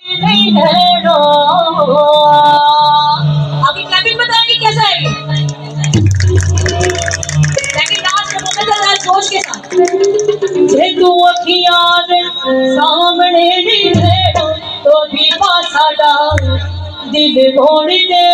आगे क्लैपिंग बताएंगे कैसा है ये? लेकिन डांस का मोमेंट है जोश के साथ। जे तू अखियां दे सामने नहीं भेड़ो तो भी पासाड़ा दिल मोड़ दे।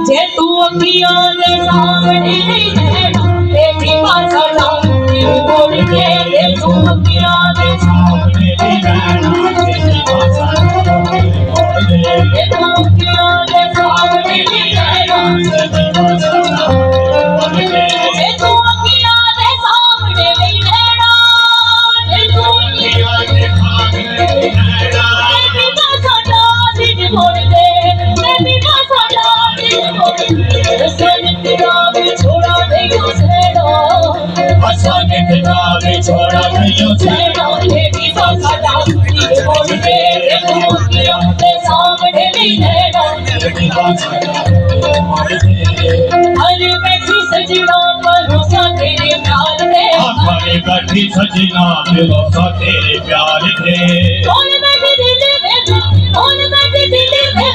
जे तू अखियां दे सामने नहीं भेड़ो ते भी पासाड़ा दिल मोड़ दे। जे तू अखियां दे सामने नहीं भेड़ो ते भी पासाड़ा दिल मोड़ दे। जे तू अखियां दे सामने नहीं भेड़ो ते भी पासाड़ा जे तू अखियां दे सामने नहीं भेड़ो जे तू अखियां दे सामने नहीं भेड़ो ते भी पासाड़ा दिल मोड़ दे। ते भी पासाड़ा दिल मोड़ दे। छोड़ा नहीं छेड़ो असाने किताबे छोड़ा नहीं छेड़ो ते भी पासाड़ा दिल मोड़ दे। ते तू अखियां दे सामने नहीं भेड़ो ते भी पासाड़ा दिल मोड़ दे। हर बैठी सजना भरोसा तेरे प्यार दे। हर बैठी सजना भरोसा तेरे प्यार दे। कौन बैठी दिल में कौन बैठी दिल में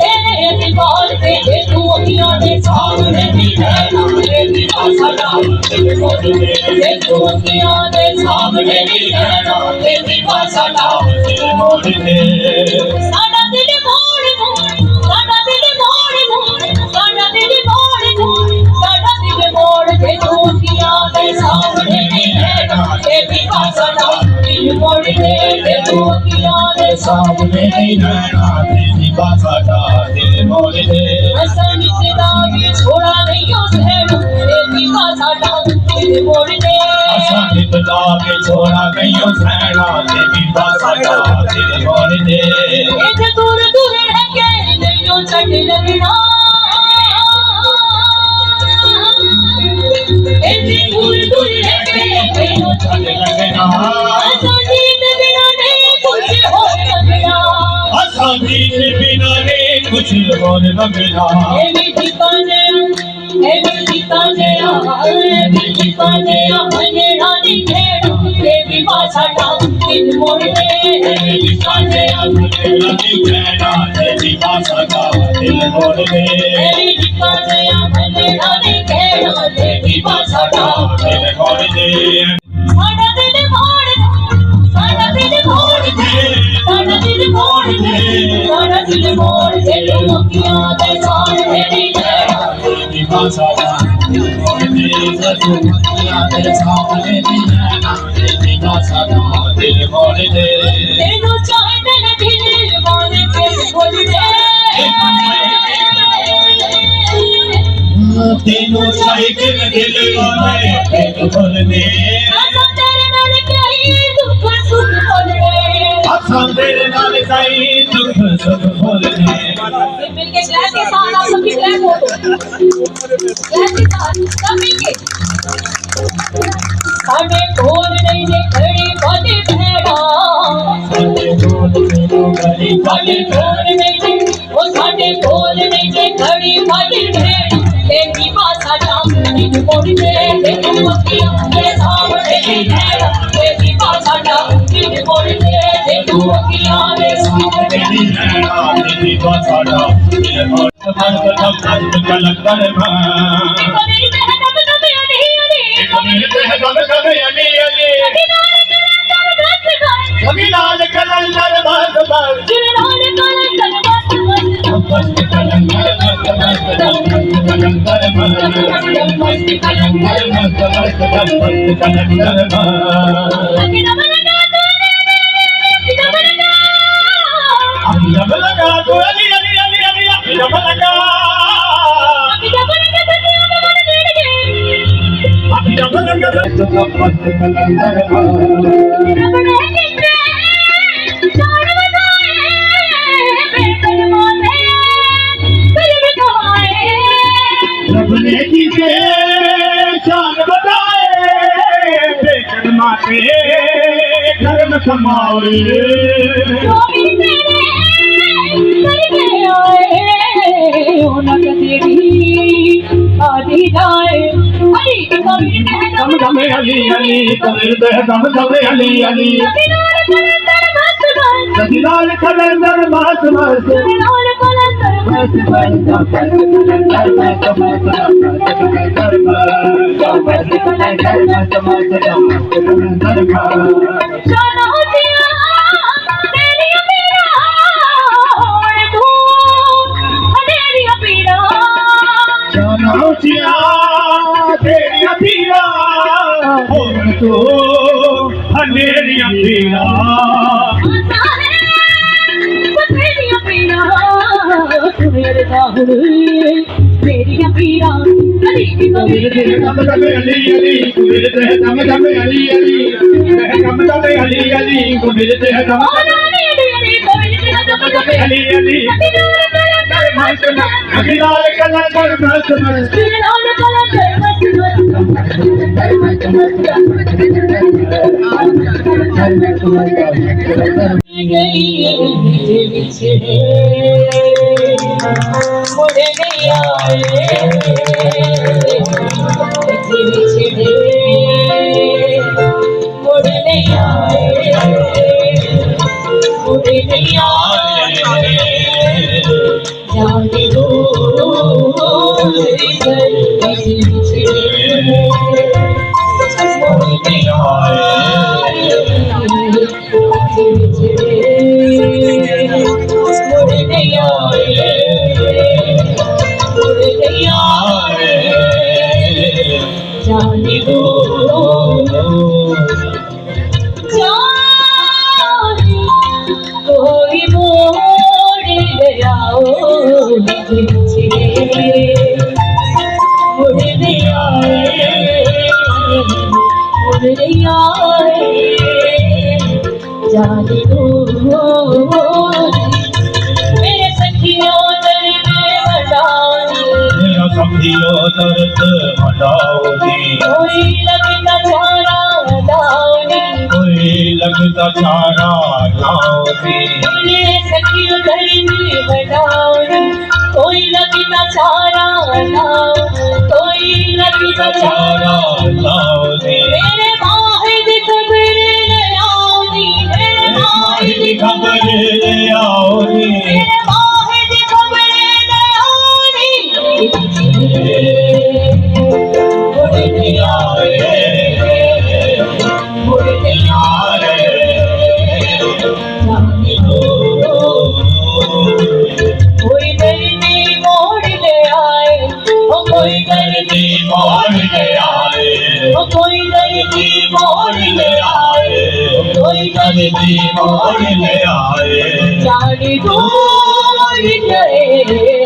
तेरे दीवार पे। जे तू अखियां दे सामने नहीं भेड़ो ते भी पासाड़ा दिल मोड़ दे। जे तू अखियां दे सामने नहीं भेड़ो ते भी पासाड़ा दिल मोड़ दे। साडा दिल मोड़ दे साडा दिल मोड़ दे साडा दिल मोड़ दे साडा दिल मोड़ दे। तू अखियां दे सामने नहीं भेड़ो ते भी पासाड़ा दिल मोड़ दे। जे तू अखियां दे सामने नहीं भेड़ो ते भी पासाड़ा दिल मोड़ दे। असानी किताबे छोड़ा नहीं छेड़ो ते भी पासाड़ा दिल मोड़ दे। असानी किताबे छोड़ा नहीं छेड़ो ते भी पासाड़ा दिल मोड़ दे। एक दूर दूर रह के नहीं चढ़ लगना एक दूर दूर रह के नहीं चढ़ लगना। असानी के बिना नहीं कुछ हो लगना असानी के बिना नहीं कुछ हो लगना। ए मिठी पाने मने रानी भेड़ो ते भी पासाड़ा दिल मोड़ दे। ए मिठी पाने मने रानी भेड़ो ते भी पासाड़ा दिल मोड़ दे। ए मिठी पाने मने रानी भेड़ो ते भी पासाड़ा दिल मोड़ दे। साडा दिल मोड़ दे साडा दिल मोड़ दे साडा दिल मोड़ दे साडा दिल मोड़ दे। तू अखियां दे सामने नहीं भेड़ो ते भी पासाड़ा दिल मोड़ दे। तू अखियां दे सामने नहीं भेड़ो ते भी पासाड़ा दिल मोड़ दे। तेनू चाहे तेरे दिल वाले के बोल दे तेनू चाहे तेरे दिल वाले के बोल दे। असां तेरे नाल कई दुख सुख बोल दे असां तेरे नाल कई दुख सुख बोल दे। मिलके क्लैप के साथ आप सबकी क्लैप हो क्लैप के साथ सब मिलके। साडे कोल नहीं जे खड़ी बाजी भेड़ा साडे कोल नहीं जे ओ साडे कोल नहीं जे खड़ी बाजी भेड़ा ते भी पासाड़ा दिल मोड़ दे। ते तू अखियां दे सामने नहीं भेड़ो ते भी पासाड़ा दिल मोड़ दे। ते तू अखियां दे सामने नहीं भेड़ो ते भी पासाड़ा दिल मोड़ दे। लाल कलंदर बस बस लाल कलंदर बस बस मस्त कलंदर मस्त मस्त कलंदर मस्त कलंदर मस्त मस्त कलंदर लगा तो अली अली अली अली लगा मस्त कलंदर शान बताए बेचन माते धर्म समाए आदि जाए दम दम अली अली दम दम अली अली लाल कलंदर मस्त मस्त लाल कलंदर मस्त मस्त जाना होतिया तेरी पीड़ा और तू तेरी पीड़ा जानोचिया तेरी पीड़ा और तो हनेरी पीड़ा तेरी पीड़ा मेरे दाहुल तेरी पीड़ा अली मेरे दम दम अली अली मेरे दम दम अली अली मेरे दम दम अली अली मेरे दम अली अली मस्त मस्त लाल कलंदर मस्त मस्त लाल कलंदर मस्त मुड़े नहीं आए मुड़े नहीं आए मुड़े नहीं आए जाने दो मुड़े नहीं आए मुड़े नहीं आए जाने दो जाने कोई मोड़ गया पीछे मुड़ नहीं आए जाने दो मेरे सखियों दर्द बढ़ाओ मेरा समझियो दर्द हटाओगी कोई लगता चारा लाओगी कोई लगता चारा लाओगी मेरे सखियों दर्द बढ़ाओगी कोई लगता चारा लाओ कोई लगता चारा लाओगी मेरे माहिद खबर ले आओगी मेरे माहिद खबर ले आओगी मेरे माहिद खबर ले आओगी मुड़ नहीं आए मुड़ नहीं आए जाने दो कोई दर्दी मोड़ ले आए ओ कोई दर्दी मोड़ ले आए ओ कोई दर्दी मोड़ ले आए कोई दर्दी मोड़ ले आए जाने दूर गए